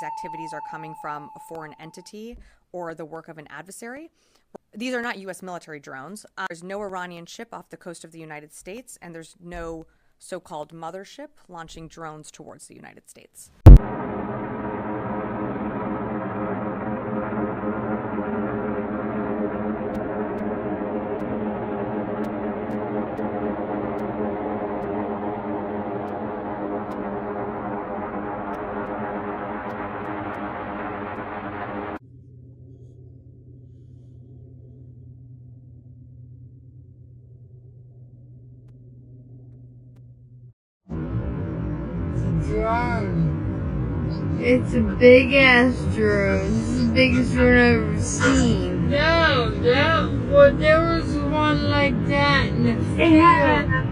these activities are coming from a foreign entity or the work of an adversary. These are not U.S. military drones. There's no Iranian ship off the coast of the United States, and there's no so-called mothership launching drones towards the United States. Drone. It's a big ass drone. This is the biggest drone I've ever seen. No, there was one like that in the field.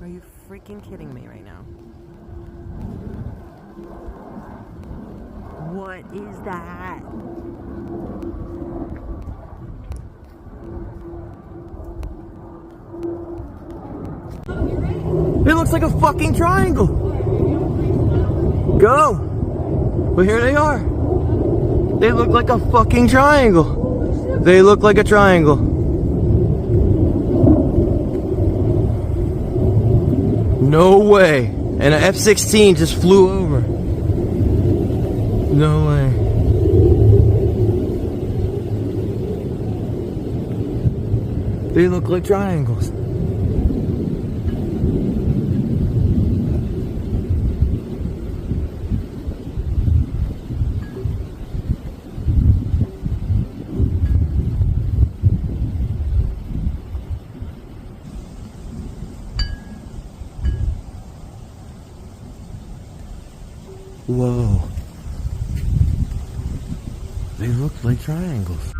Are you freaking kidding me right now? What is that? It looks like a fucking triangle. Go. Well, here they are. They look like a fucking triangle. They look like a triangle. No way. And an F-16 just flew over. No way. They look like triangles. Whoa. They look like triangles.